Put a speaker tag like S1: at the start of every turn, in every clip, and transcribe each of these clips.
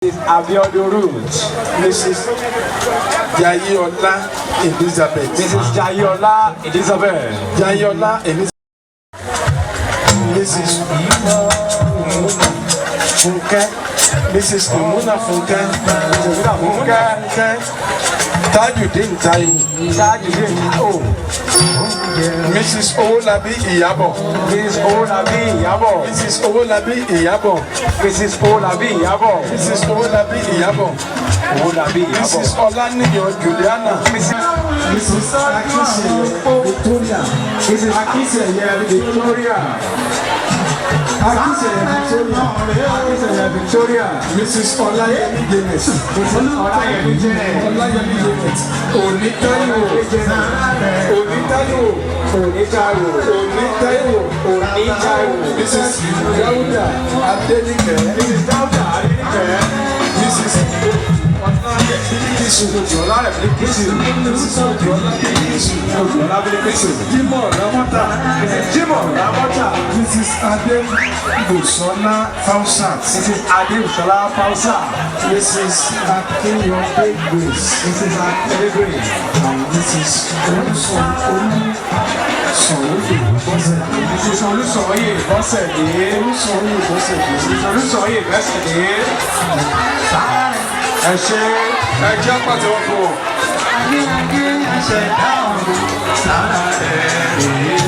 S1: Ayodele, Mrs.
S2: Jayola Elizabeth.
S1: Mrs. Jayola Elizabeth.
S2: Jayola Elizabeth. Mrs. Funke. Mrs. Umuna Funke. Funke. Tajudeen Taiwo.
S1: Tajudeen Taiwo.
S2: Mrs. Afolabi Iyabo.
S1: Mrs. Afolabi Iyabo.
S2: Mrs. Afolabi Iyabo.
S1: Mrs. Afolabi Iyabo.
S2: Mrs. Afolabi Iyabo. Mrs. Olaniyo Juliana.
S1: Mrs. Akiseye Victoria. Mrs. Akiseye Victoria. Akiseye Victoria.
S2: Mrs. Olayemi Janet.
S1: Olayemi Janet.
S2: Onitaiwo. Mrs. Dauda Adelike. Mrs. Jimoh Ramota. Mrs. Adebusola Fausat.
S1: Mrs. Adebusola Fausat.
S2: Mrs. Akiyode Grace.
S1: Mrs. Akiyode Grace.
S2: Mrs.
S1: Olùsọ̀yè Bọ́sẹ̀dé. Ẹ ṣé ẹ jẹ́ pàtẹ́wọ́ fún wọn.
S3: Ayé àṣẹ̀dá ọ̀run sára rẹ̀ rèé.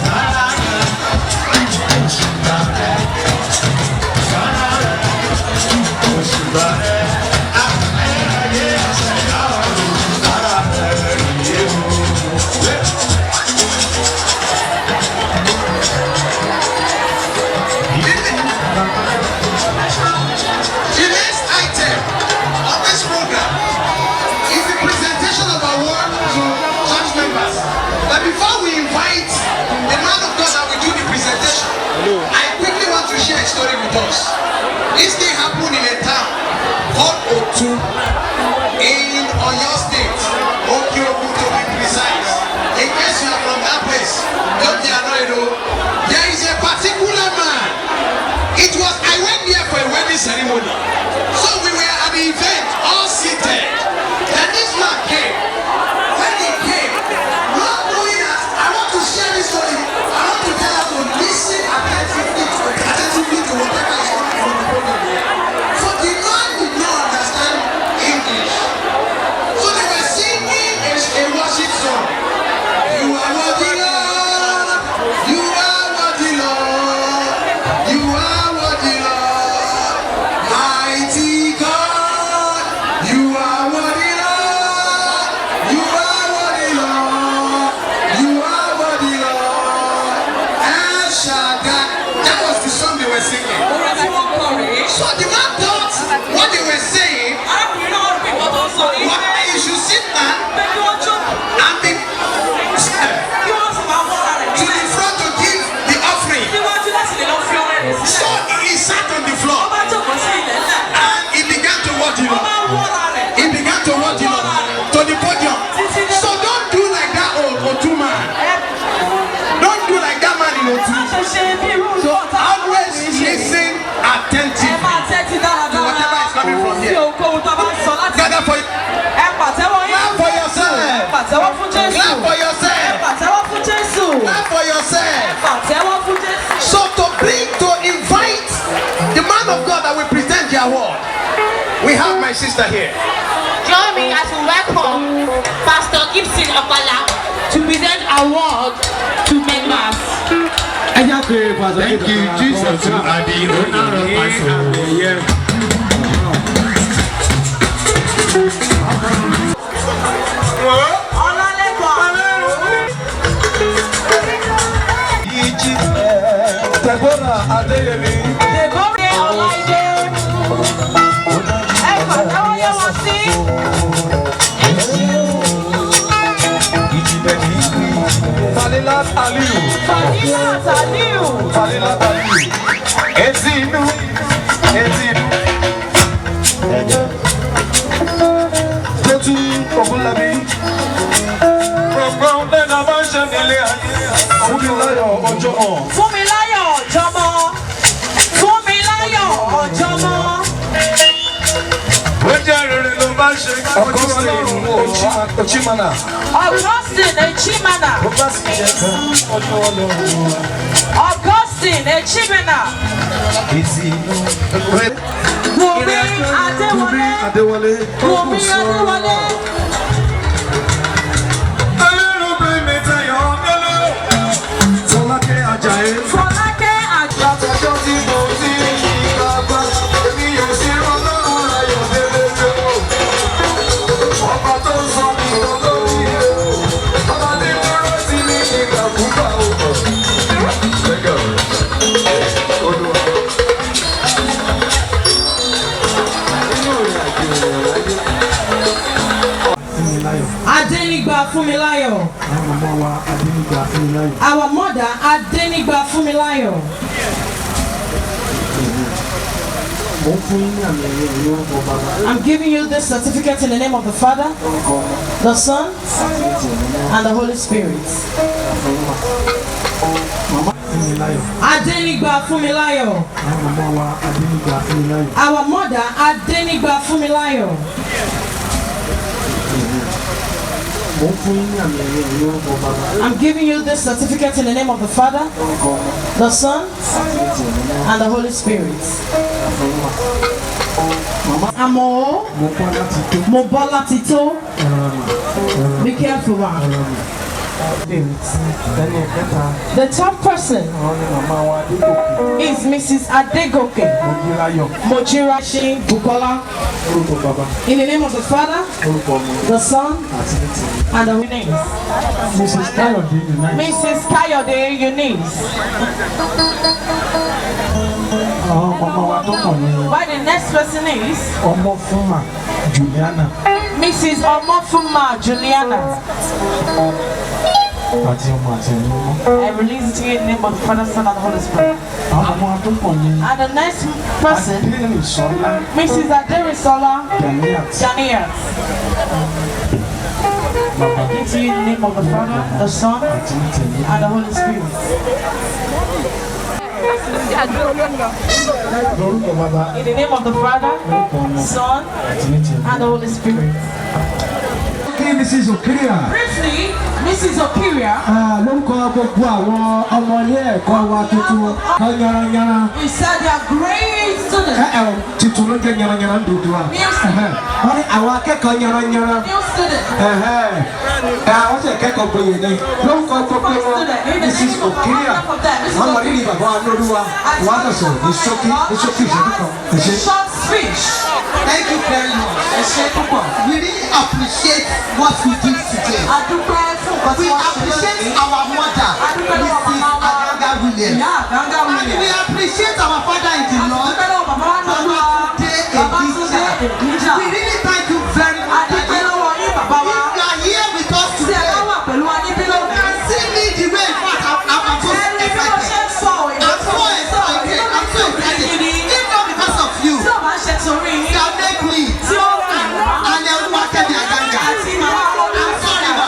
S3: Sára rẹ̀ òṣùbà rẹ̀. Sára rẹ̀ òṣùbà rẹ̀. Ayé àṣẹ̀dá ọ̀run sára rẹ̀ rèé o.
S4: The next item of this program is the presentation of award to church members. But before we invite the man of God that will do the presentation, I quickly want to share a story with us. This thing happened in a town called Otu in Oyo State, Okiobu to be precise. In case you are from that place, don't be annoyed. There is a particular man. It was, I went there for a wedding ceremony. So we were at the event, all seated. Then this man came. When he came, not knowing us, I want to share this story. I want to tell us to listen attentively to whatever is coming from the program here. So the man did not understand English. So they were singing a worship song. You are worthy, Lord. You are worthy, Lord. You are worthy, Lord. Mighty God. You are worthy, Lord. You are worthy, Lord. You are worthy, Lord. El Shaddai. That was the song they were singing. So the man thought what they were saying, what you should sit down and be to the front to give the offering. So he sat on the floor and he began to watch the Lord. He began to watch the Lord to the podium. So don't do like that Otu man. Don't do like that man in Otu. So always listen attentively to whatever is coming from here. Gather for clap for yourself. Clap for yourself. Clap for yourself. So to invite the man of God that will present the award, we have my sister here.
S5: Join me as we welcome Pastor Gibson Opala to present award to members.
S3: Thank you, Jesus, you are the owner of my soul.
S2: Deborah Adeyemi. Falilat Aliu. Ezinu. Totu Afolabi. Gbọ̀ngbọ̀n lẹ́nu abáṣẹ́ nílé ayé. Fúnmiláyọ̀ Ọjọ́mọ.
S5: Fúnmiláyọ̀ Ọjọ́mọ.
S2: Augustine Ochimana.
S5: Augustine Echimana. Augustine Echimana. Wumi Adewale. Wumi Adewale.
S2: Primate Ayodele. Folake Ajayi.
S5: Folake Ajayi. Adenigba Fumilayo. Our mother Adenigba Fumilayo. I'm giving you this certificate in the name of the Father, the Son, and the Holy Spirit. Adenigba Fumilayo. Our mother Adenigba Fumilayo. I'm giving you this certificate in the name of the Father, the Son, and the Holy Spirit. Amo Mobola Tito. Be careful, the top person is Mrs. Adegoke Mojirashi Bukola. In the name of the Father, the Son, and the names. Mrs. Kayode Eunice. Why the next person is Mrs. Omofuma Juliana. I release it to you in the name of the Father, Son, and the Holy Spirit. And the next person, Mrs. Aderisola Janiat. I give to you in the name of the Father, the Son, and the Holy Spirit. In the name of the Father, Son, and the Holy Spirit.
S2: Mrs. Okiria.
S5: Briefly, Mrs. Okiria. You said they are great students. New students. Mrs. Okiria. Short speech.
S4: Thank you very much. We really appreciate what we did today. We appreciate our mother, Mrs. Aganga Williams. And we appreciate our father in the Lord for today a teacher. We really thank you very much. If you are here with us today, you can see me the way I'm so excited. I'm so excited. If not because of you, that make me and everyone can be a ganga. I'm sorry, ma.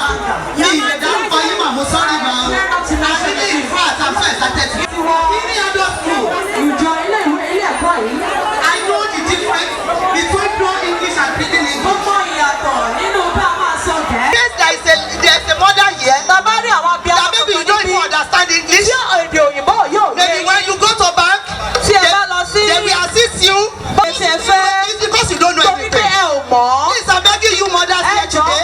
S4: I'm sorry, ma. In fact, I'm so excited. I know the difference between no English and speaking English. Yes, there's a mother here that maybe you don't even understand English. Maybe when you go to bank, they will assist you. It's because you don't know anything. Please, I'm begging you mothers here today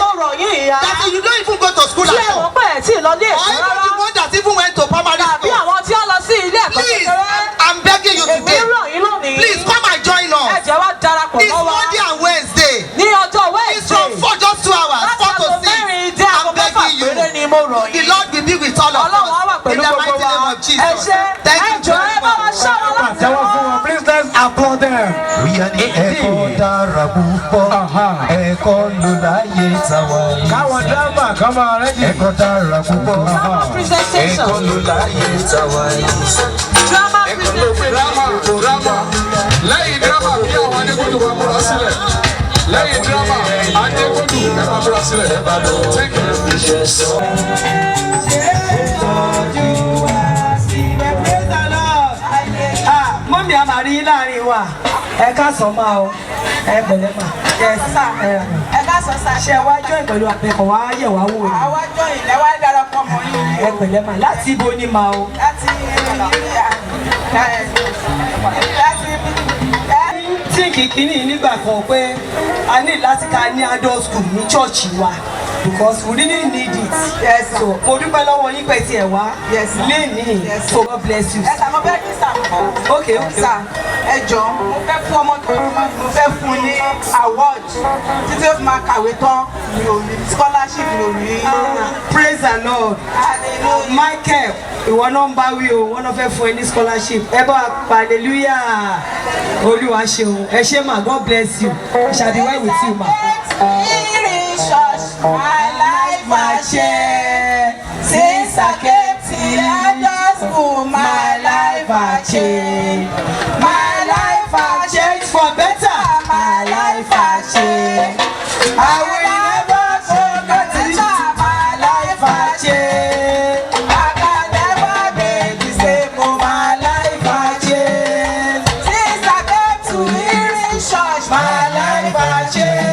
S4: that you don't even go to school at all. Or even the one that even went to primary school. Please, I'm begging you today. Please come and join us. It's Monday and Wednesday. It's from 4 just 2 hours, 4 to 6. I'm begging you. The Lord will be with all of us. In the mighty name of Jesus. Thank you very much.
S2: Please let's applaud them. Come on, drama, come on, ready.
S5: Drama presentation.
S1: Drama. Lẹ́yìn drama bí àwọn Adégbòdù wà múra sílẹ̀. Lẹ́yìn drama Adégbòdù ẹ máa múra sílẹ̀. Thank you.
S6: Mọ́mí àmàrí láàrin wa. Ẹ ká sọ máa o. Ẹ pẹ̀lẹ́ mà. Yes.
S5: Ẹ ká sọ sá.
S6: Ṣé wá join pẹ̀lú àpẹkọ̀ wá yẹ̀ wá wò ni?
S5: Àwa join ẹ wá darapọ̀ mọ́ yín.
S6: Ẹ pẹ̀lẹ́ mà. Láti ibo ni mà o?
S5: Láti
S6: tí kìkìní nígbà kan pé a ní láti ká ní adult school ní chọ́ọ̀chì wa because we really need it. Yes, so mo dúpẹ́ lọ́wọ́ yín pẹ̀ tí ẹ̀ wá. Yes, léèní. So God bless you.
S5: Ẹ sà mo fẹ́ kí sà.
S6: Okay.
S5: Sà ẹ jọ mo fẹ́ fún ọmọ tó mo fẹ́ fún ní award títí ó fi máa kàwé tán mi ò ní scholarship mi ò ní.
S6: Praise the Lord.
S5: Hallelujah.
S6: Michael ìwọ náà ń bá wí o wọ́n náà fẹ́ fún ẹ ní scholarship ẹ bá hallelujah Olúwa ṣeun ẹ ṣé ma God bless you I shall be well with you ma.
S5: My life has changed since I came to Elijah school. My life has changed. My life has changed for better. My life has changed. I will never forget it. My life has changed. I can never be the same. Oh, my life has changed since I came to INRI church. My life has changed.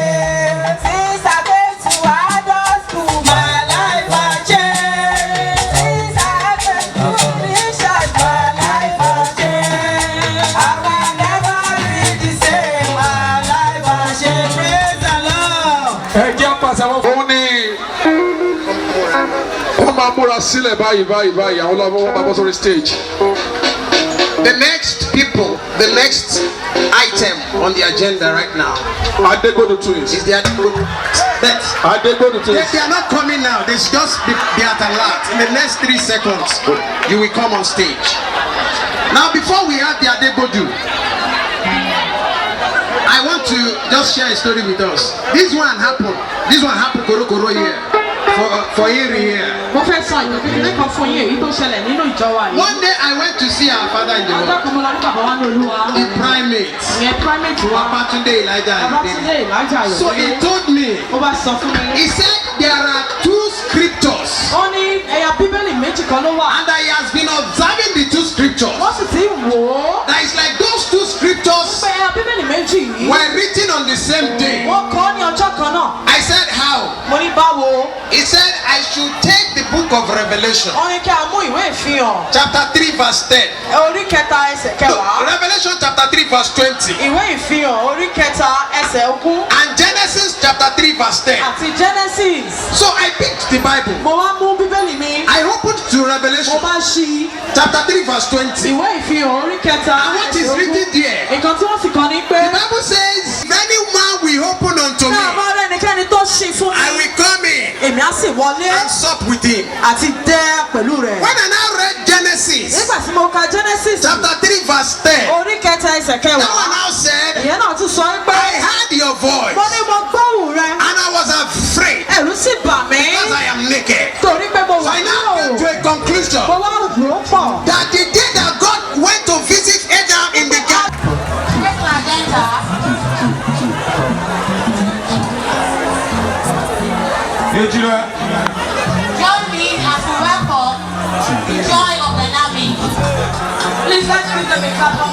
S1: Stage.
S4: The next people, the next item on the agenda right now is the they are not coming now. They just be at alert. In the next 3 seconds, you will come on stage. Now, before we have the Adegodu, I want to just share a story with us. This one happened Koro here. For INRI here. One day I went to see our father in the Lord, the primate, Elijah Ayodele. So he told me, he said there are 2 scriptures, and he has been observing the 2 scriptures. That is like those 2 scriptures were written on the same day. I said how? He said I should take the book of Revelation, chapter 3 verse 10. Revelation chapter 3 verse 20. And Genesis chapter 3 verse 10. So I picked the Bible. I opened to Revelation chapter 3 verse 20. And what is written there? The Bible says, if any man will open unto me, I will come in and sup with him. When I now read Genesis chapter 3 verse 10, that one now said, I heard your voice and I was afraid because I am naked. So I now came to a conclusion that the day that God went to visit Adam in the garden,
S2: Join me as we welcome the joy of the Navy. Please let's give them a clap of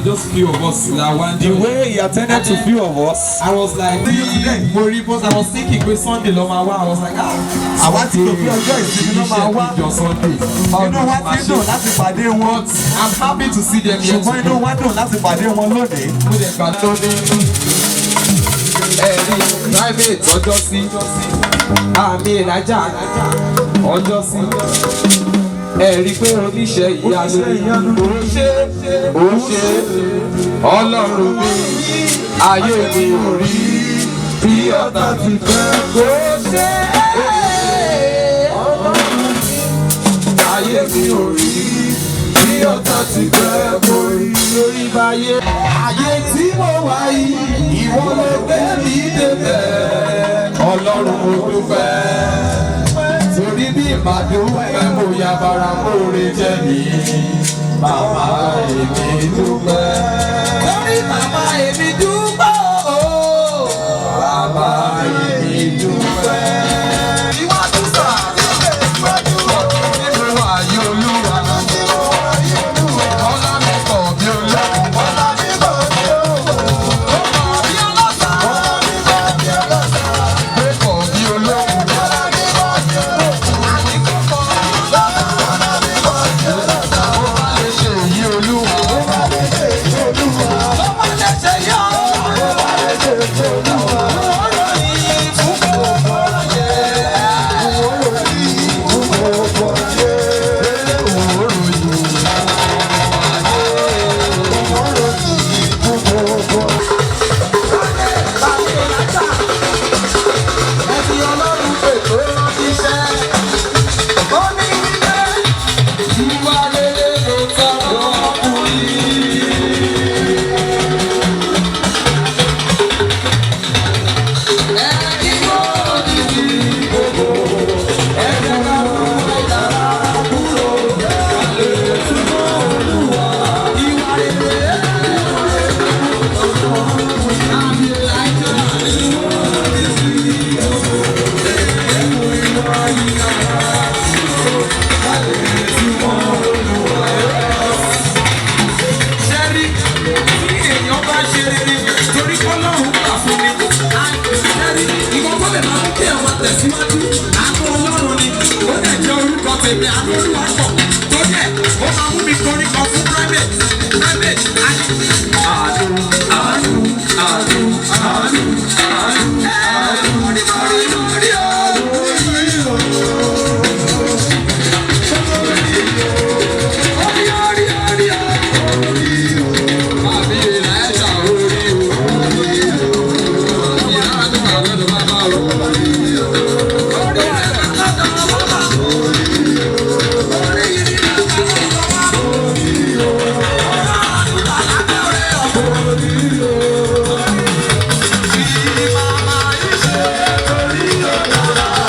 S7: just few of us. The way he attended to few of us, I was like, I was thinking with Sunday, I was like, I want to go Sunday. You know what they do? That's the party one. I'm happy to see them here. You know what? That's the party one loading. Private Primate Elijah Ayodele. Ẹ̀rí pé oníṣẹ́ ìyanu ó ṣe Ọlọ́run mi ayé mi ò rí bí ọ̀tá ti fẹ́ kó ṣe Ọlọ́run mi ayé mi ò rí bí ọ̀tá ti fẹ́ kó rí lórí báyé. Ayé tí mo wá yìí ìwọ ló gbé mi débẹ̀ Ọlọ́run mo dúpẹ́. Torí bí ìbàdúpẹ́ mo ya bara mọ́re jẹ́ mi, màmá èmi dúpẹ́. Torí màmá èmi dúpẹ́ ooo, bàbá èmi dúpẹ́. Ìwádìí sọ̀rọ̀ nínú ayọ̀ mi kọrin kan fún